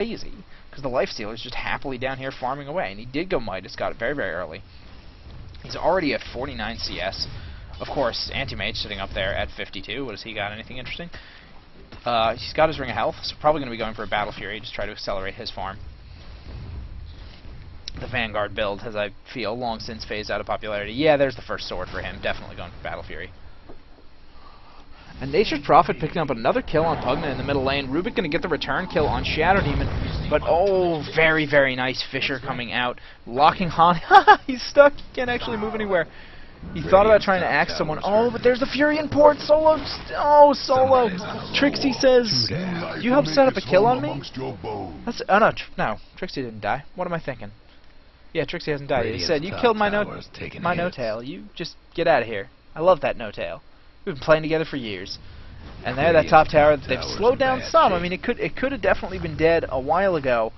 crazy, because the Lifestealer's just happily down here farming away, and he did go Midas, got it very, very early. He's already at 49 CS. Of course, Anti-Mage sitting up there at 52. What has he got? Anything interesting? He's got his Ring of Health, so probably going to be going for a Battle Fury, just try to accelerate his farm. The Vanguard build has, I feel, long since phased out of popularity. Yeah, there's the first sword for him. Definitely going for Battle Fury. And Nature's Prophet picking up another kill on Pugna in the middle lane. Rubik going to get the return kill on Shadow Demon. But, oh, very, very nice Fissure coming out. Locking Hani. He's stuck. He can't actually move anywhere. He thought about trying to axe someone. Oh, but there's the Fury in port. Solo. Oh, Solo. Trixie says, you helped set up a kill on me? That's, oh, no. No, Trixie didn't die. What am I thinking? Yeah, Trixie hasn't died. He said, you killed my no-tail. You just get out of here. I love that no-tail. We've been playing together for years. And there, that top tower, they've slowed down some. I mean, it could have definitely been dead a while ago,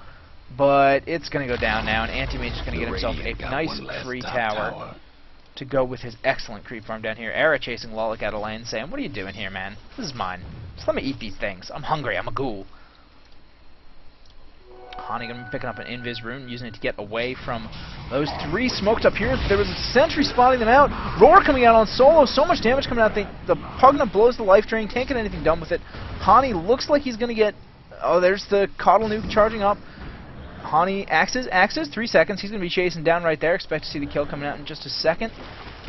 but it's going to go down now, and Anti-Mage is going to get himself a nice free tower to go with his excellent creep farm down here. Era chasing Lolik out of lane, saying, what are you doing here, man? This is mine. Just let me eat these things. I'm hungry. I'm a ghoul. Hani going to be picking up an Invis rune, using it to get away from those three smoked up here. There was a sentry spotting them out. Roar coming out on Solo. So much damage coming out. The Pugna blows the life drain. Can't get anything done with it. Hani looks like he's going to get... Oh, there's the Coddle Nuke charging up. Hani axes. 3 seconds. He's going to be chasing down right there. Expect to see the kill coming out in just a second.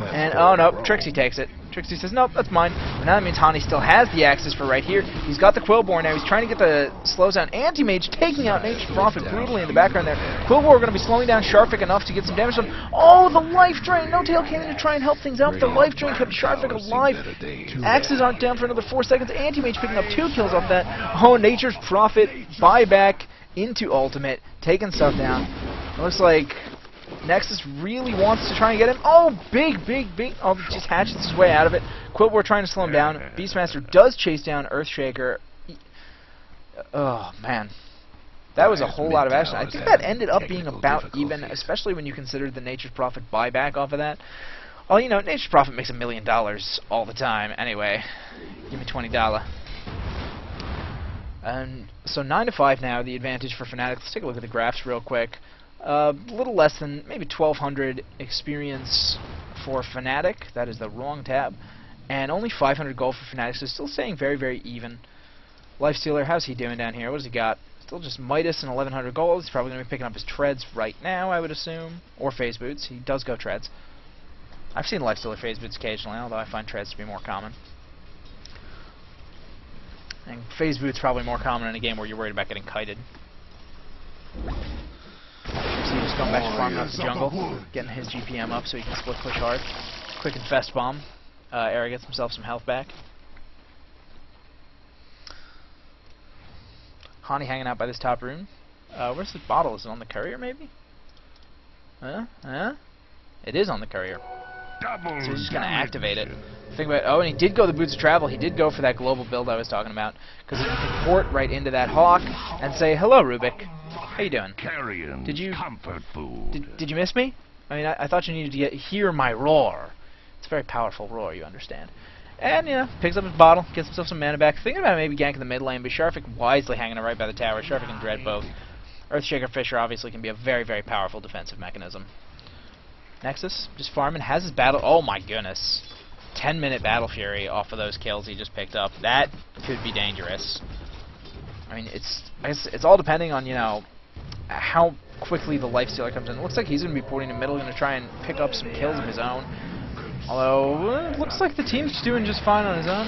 And, oh, no. Trixie takes it. Trixie says, nope, that's mine. But now that means Hani still has the axes for right here. He's got the Quillbore now. He's trying to get the slows down. Anti-Mage taking out Nature's Prophet brutally in the background there. Quillbore going to be slowing down Sharphic enough to get some damage done. Oh, the life drain. No-Tail came in to try and help things out. The life drain kept Sharphic alive. Axes aren't down for another 4 seconds. Anti-Mage picking up 2 kills off that. Oh, Nature's Prophet buyback into ultimate, taking stuff down. It looks like Nexus really wants to try and get him. Oh, big. Oh, just hatchets his way out of it. Quillbore trying to slow him down. Beastmaster does chase down Earthshaker. Oh, man. That was a whole lot of action. I think that ended up being about even, especially when you consider the Nature's Prophet buyback off of that. Well, you know, Nature's Prophet makes $1 million all the time. Anyway, give me $20. And so 9-5 now, the advantage for Fnatic. Let's take a look at the graphs real quick. A little less than maybe 1,200 experience for Fnatic. That is the wrong tab. And only 500 gold for Fnatic, so still staying very, very even. Lifestealer, how's he doing down here? What does he got? Still just Midas and 1,100 gold. He's probably going to be picking up his treads right now, I would assume. Or phase boots. He does go treads. I've seen Lifestealer phase boots occasionally, although I find treads to be more common. And phase boots probably more common in a game where you're worried about getting kited. So just going back to farming up the jungle, getting his GPM up so he can split push hard. Quick Infest Bomb. Era gets himself some health back. Hani hanging out by this top rune. Where's the bottle? Is it on the courier, maybe? It is on the courier. So he's just going to activate it. Think about it. Oh, and he did go the Boots of Travel. He did go for that global build I was talking about. Because he can port right into that Hawk and say, hello, Rubik. How you doing? Did you comfort food. Did you miss me? I mean, I thought you needed to hear my roar. It's a very powerful roar, you understand. And, you know, picks up his bottle, gets himself some mana back. Thinking about maybe ganking the mid lane, but Sharphic wisely hanging it right by the tower. Sharphic and Dread both. Earthshaker Fissure obviously can be a very, very powerful defensive mechanism. Nexus, just farming, has his battle. Oh my goodness. 10-minute Battle Fury off of those kills he just picked up. That could be dangerous. I mean, I guess it's all depending on, you know, how quickly the Lifestealer comes in. It looks like he's going to be porting in the middle, going to try and pick up some kills of his own. Although, it looks like the team's doing just fine on his own.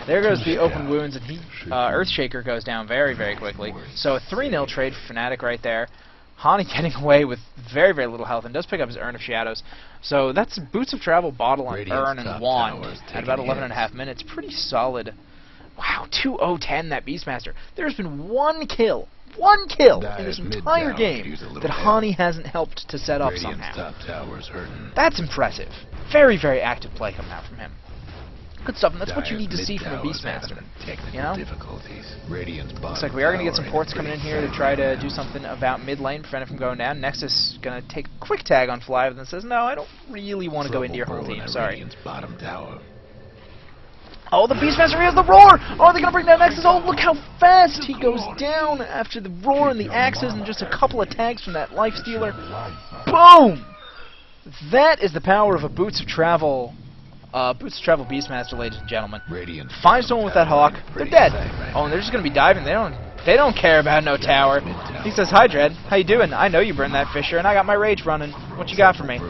There goes the open wounds, and Earthshaker goes down very, very quickly. So a 3-0 trade for Fnatic right there. Hani getting away with very, very little health and does pick up his Urn of Shadows. So that's Boots of Travel, Bottle, and Urn and Wand at about 11.5 minutes. Pretty solid. Wow, 2-0-10 that Beastmaster. There's been one kill in this entire game that Hani hasn't helped to set up somehow. That's impressive. Very, very active play coming out from him. Good stuff, and that's what you need to see from a Beastmaster. You know? Looks like we are going to get some ports coming in here to try to do something about mid lane, prevent it from going down. Nexus going to take a quick tag on Fly, but then says, no, I don't really want to go into your whole team, sorry. Oh, the Beastmaster, he has the roar! Oh, are they going to bring down Nexus? Oh, look how fast he goes down after the roar and the axes and just a couple of tags from that lifestealer. Boom! That is the power of a Boots of Travel Beastmaster, ladies and gentlemen. Find someone with that Hawk, they're dead. Oh, and they're just going to be diving. They don't care about no tower. He says, "Hi, Dread. How you doing? I know you burned that Fisher, and I got my rage running. What you got for me?"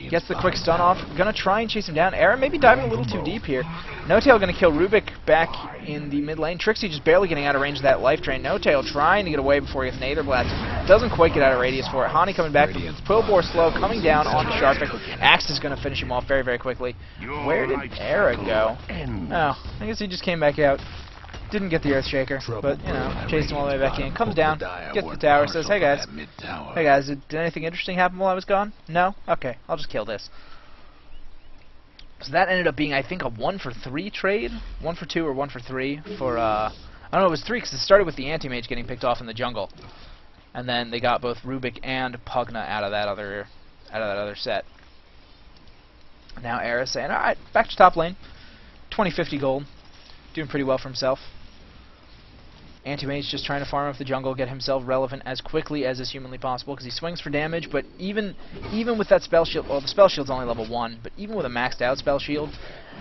Gets the quick stun off. Gonna try and chase him down. Aaron maybe diving a little too deep here. No-Tail gonna kill Rubik back in the mid lane. Trixie just barely getting out of range of that life drain. No-Tail trying to get away before he gets an Aether Blast. Doesn't quite get out of radius for it. Hani coming back. Quillbore slow, coming down onto Sharpic. Axe is gonna finish him off very, very quickly. Where did Era go? Oh, I guess he just came back out. Didn't get the Earthshaker, but, you know, chased him all the way back in. Comes down, gets the tower, says, "Hey guys, did anything interesting happen while I was gone? No? Okay, I'll just kill this." So that ended up being, I think, a 1-for-3 trade? 1-for-2 or 1-for-3 for, I don't know, it was 3 because it started with the Anti-Mage getting picked off in the jungle. And then they got both Rubik and Pugna out of that other set. Now Era's saying, "Alright, back to top lane. 20-50 gold. Doing pretty well for himself." Anti-Mage just trying to farm up the jungle, get himself relevant as quickly as is humanly possible, because he swings for damage, but even with that spell shield, well, the spell shield's only level 1, but even with a maxed out spell shield,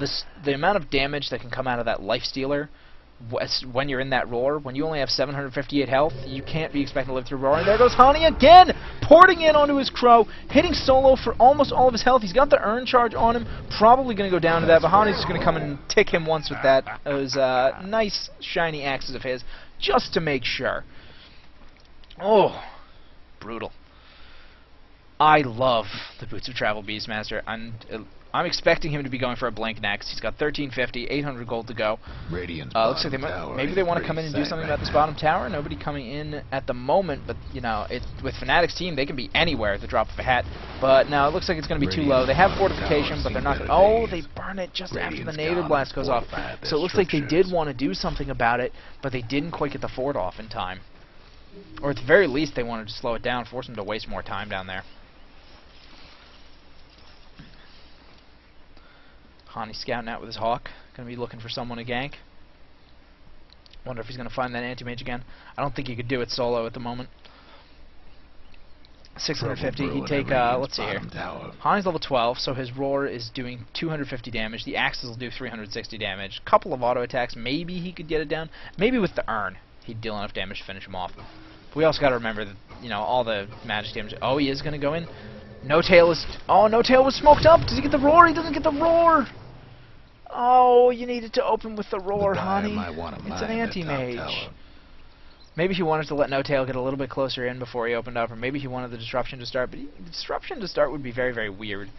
the amount of damage that can come out of that life stealer when you're in that roar, when you only have 758 health, you can't be expecting to live through roar. And there goes Hani again, porting in onto his crow, hitting solo for almost all of his health. He's got the urn charge on him, probably going to go down to that, but Hani's just going to come in and tick him once with that. Those nice shiny axes of his, just to make sure. Oh, brutal. I love the Boots of Travel Beastmaster. I'm expecting him to be going for a blink next. He's got 1350, 800 gold to go. Looks like maybe they want to come in and do something about this bottom tower. Nobody coming in at the moment, but you know, with Fnatic's team, they can be anywhere at the drop of a hat. But no, it looks like it's going to be too low. They have fortification, but they're not. Oh, they burn it just after the Aether Blast goes off. So it looks like they did want to do something about it, but they didn't quite get the fort off in time. Or at the very least, they wanted to slow it down, force them to waste more time down there. Hani scouting out with his Hawk. Going to be looking for someone to gank. Wonder if he's going to find that Anti-Mage again. I don't think he could do it solo at the moment. 650. He'd take, let's see here. Hani's level 12, so his Roar is doing 250 damage. The Axes will do 360 damage. Couple of auto attacks. Maybe he could get it down. Maybe with the Urn, he'd deal enough damage to finish him off. But we also got to remember that, you know, all the magic damage. Oh, he is going to go in. No-Tail is... Oh, No-Tail was smoked up. Does he get the Roar? He doesn't get the Roar. Oh, you needed to open with the Roar, Hani. It's an Anti-Mage. Maybe he wanted to let No-Tail get a little bit closer in before he opened up, or maybe he wanted the Disruption to start, but the Disruption to start would be very, very weird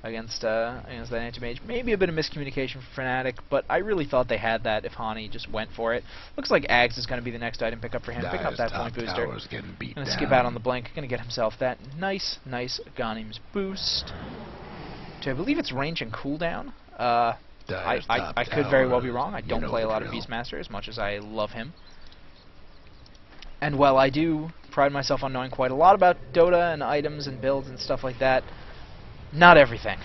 against that Anti-Mage. Maybe a bit of miscommunication from Fnatic, but I really thought they had that if Hani just went for it. Looks like Ags is going to be the next item pickup for him. Picking up that point booster. Going to skip out on the blink. Going to get himself that nice Ghanim's boost. So I believe it's range and cooldown. I could very well be wrong. I don't play a lot of Beastmaster as much as I love him. And while I do pride myself on knowing quite a lot about Dota and items and builds and stuff like that, not everything.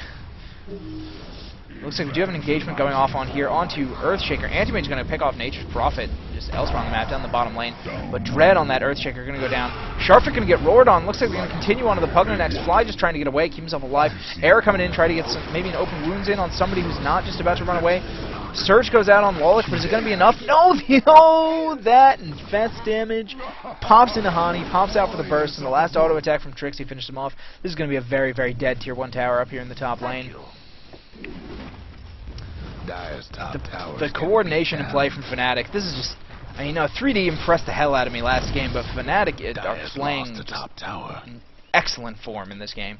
Looks like we do have an engagement going off on here onto Earthshaker. Anti-Mage is going to pick off Nature's Prophet just elsewhere on the map down the bottom lane. But Dread on that Earthshaker going to go down. Sharpic going to get roared on. Looks like they're going to continue onto the Pugna next. Fly just trying to get away, keep himself alive. Era coming in, try to get some, maybe an open wounds in on somebody who's not just about to run away. Surge goes out on Lolich, but is it going to be enough? No! No! That infest damage pops into Hani, pops out for the burst, and the last auto attack from Trixie finished him off. This is going to be a very, very dead tier 1 tower up here in the top lane. The coordination and play from Fnatic, this is just, I mean, you know, 3D impressed the hell out of me last game, but Fnatic are playing in excellent form in this game.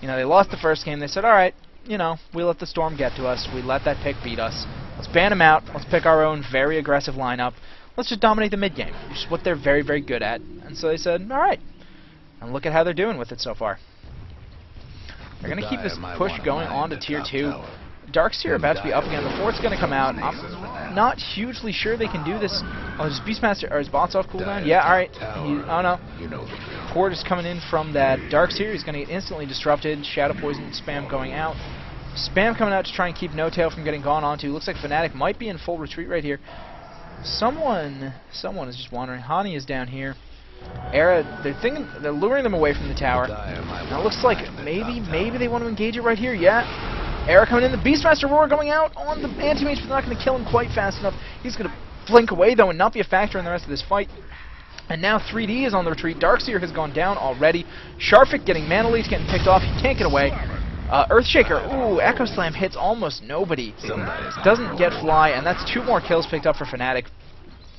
You know, they lost the first game, they said, alright, you know, we let the Storm get to us, we let that pick beat us. Let's ban him out, let's pick our own very aggressive lineup, let's just dominate the mid game, which is what they're very, very good at. And so they said, alright, and look at how they're doing with it so far. They're going to keep this push going on to tier 2. Darkseer about to be up again. The fort's going to come out. I'm not hugely sure they can do this. Oh, is Beastmaster, or is bots off cooldown? Yeah, alright. Oh no. Port is coming in from that Darkseer. He's going to get instantly disrupted. Shadow Poison spam going out. Spam coming out to try and keep No Tail from getting gone onto. Looks like Fnatic might be in full retreat right here. Someone is just wandering. Hani is down here. Era, they're luring them away from the tower. Now it looks like maybe they want to engage it right here. Yeah. Era coming in. The Beastmaster Roar going out on the anti-mage, but not going to kill him quite fast enough. He's going to blink away though and not be a factor in the rest of this fight. And now 3D is on the retreat. Darkseer has gone down already. Sharfik getting Mana Leech, getting picked off. He can't get away. Earthshaker, ooh, Echo Slam hits almost nobody. Doesn't get Fly, and that's 2 more kills picked up for Fnatic.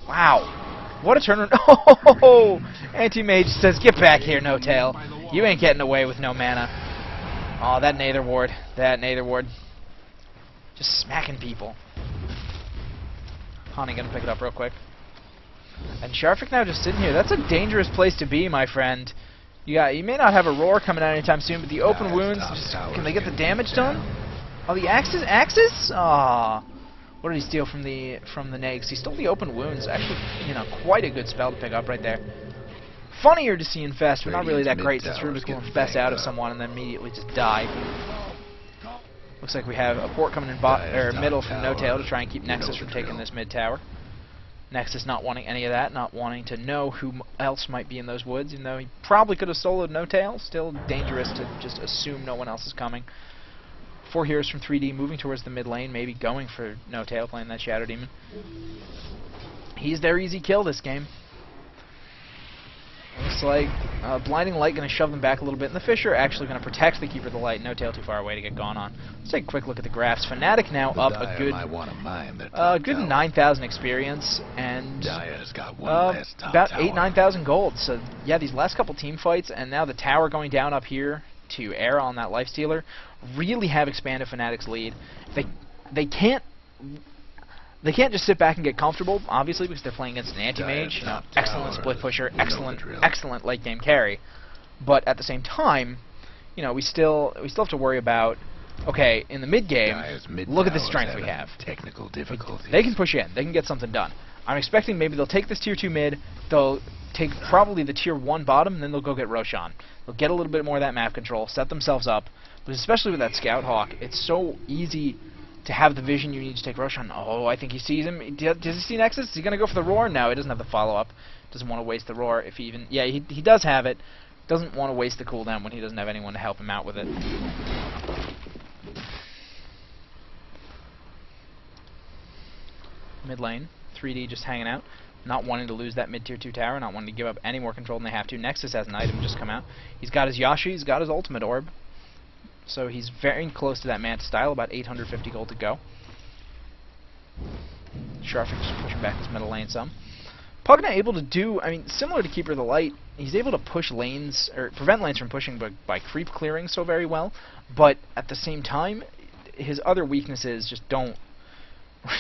Wow. What a turnaround. Oh, Anti-Mage says, get back here, No Tail. You ain't getting away with no mana. Oh, that Nether Ward. Just smacking people. Hani gonna pick it up real quick. And Sharfik now just sitting here. That's a dangerous place to be, my friend. You may not have a roar coming out anytime soon, but the open wounds, can they get the damage done? Oh, the axes? Ah, what did he steal from the Nags? He stole the open wounds. Actually, quite a good spell to pick up right there. Funnier to see Infest, but not really that great since Rubik will Infest out of someone and then immediately just die. Looks like we have a port coming in middle from No Tail to try and keep Nexus from taking this mid tower. Nexus not wanting any of that, not wanting to know who else might be in those woods, even though he probably could have soloed No Tail. Still dangerous to just assume no one else is coming. 4 heroes from 3D moving towards the mid lane, maybe going for No Tail, playing that Shadow Demon. He's their easy kill this game. Looks like Blinding Light going to shove them back a little bit, and the Fish are actually going to protect the Keeper of the Light. No Tail too far away to get gone on. Let's take a quick look at the graphs. Fnatic now up a good 9,000 experience, and about 9,000 gold. So yeah, these last couple team fights, and now the tower going down up here to Era on that Lifestealer, really have expanded Fnatic's lead. They can't just sit back and get comfortable, obviously, because they're playing against an anti-mage, excellent split pusher, excellent late game carry. But at the same time, we still have to worry about, okay, in the mid game, look at the strength we have. They can push in, they can get something done. I'm expecting maybe they'll take this tier 2 mid, they'll take probably the tier 1 bottom, and then they'll go get Roshan. They'll get a little bit more of that map control, set themselves up, but especially with that Scout Hawk, it's so easy to have the vision you need to take Roshan. Oh, I think he sees him. Does he see Nexus? Is he going to go for the Roar? No, he doesn't have the follow-up. Doesn't want to waste the Roar if he even... Yeah, he does have it. Doesn't want to waste the cooldown when he doesn't have anyone to help him out with it. Mid lane, 3D just hanging out. Not wanting to lose that mid-tier 2 tower, not wanting to give up any more control than they have to. Nexus has an item just come out. He's got his Yashi, he's got his ultimate orb. So he's very close to that Manta style, about 850 gold to go. Sharfik just pushing back his middle lane some. Pugna able to do, similar to Keeper of the Light, he's able to push lanes, or prevent lanes from pushing by creep clearing so very well, but at the same time, his other weaknesses just don't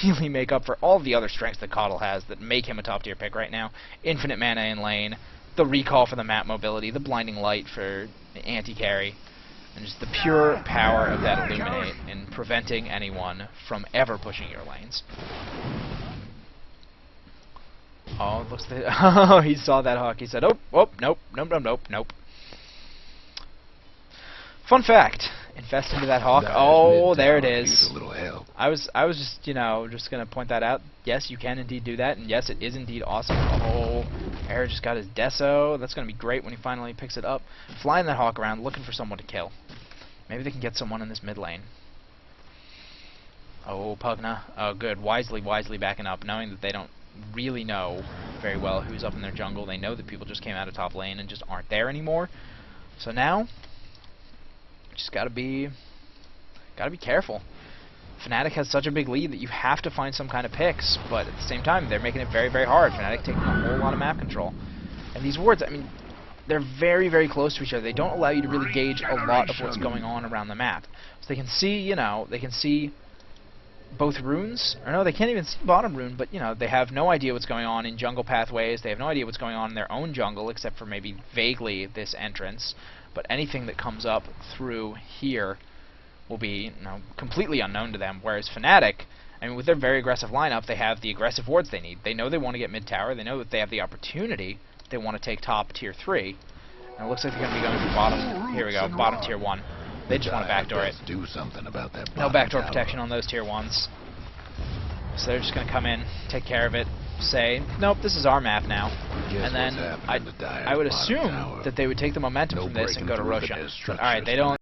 really make up for all the other strengths that Coddle has that make him a top tier pick right now. Infinite mana in lane, the recall for the map mobility, the Blinding Light for anti-carry, and just the pure power of that Illuminate in preventing anyone from ever pushing your lanes. Oh, looks like oh, he saw that Hawk. He said, nope. Fun fact: Infest into that Hawk. Oh, there it is. I was just just gonna point that out. Yes, you can indeed do that, and yes, it is indeed awesome. Oh, Air just got his Deso. That's gonna be great when he finally picks it up. Flying that Hawk around, looking for someone to kill. Maybe they can get someone in this mid lane. Oh, Pugna. Oh, good. Wisely backing up, knowing that they don't really know very well who's up in their jungle. They know that people just came out of top lane and just aren't there anymore. So now, just gotta be careful. Fnatic has such a big lead that you have to find some kind of picks, but at the same time, they're making it very, very hard. Fnatic taking a whole lot of map control. And these wards, they're very, very close to each other. They don't allow you to really gauge a lot of what's going on around the map. So they can see, they can see both runes, or no, they can't even see bottom rune, but, they have no idea what's going on in jungle pathways. They have no idea what's going on in their own jungle, except for maybe vaguely this entrance. But anything that comes up through here will be completely unknown to them, whereas Fnatic, with their very aggressive lineup, they have the aggressive wards they need. They know they want to get mid-tower. They know that they have the opportunity. They want to take top tier 3. And it looks like they're going to be going for bottom. Here we go, bottom tier 1. They just want to backdoor it. Do something about that. No backdoor protection on those tier 1s. So they're just going to come in, take care of it, say, nope, this is our map now. And then I would assume that they would take the momentum from this and go to Roshan. Alright, they don't.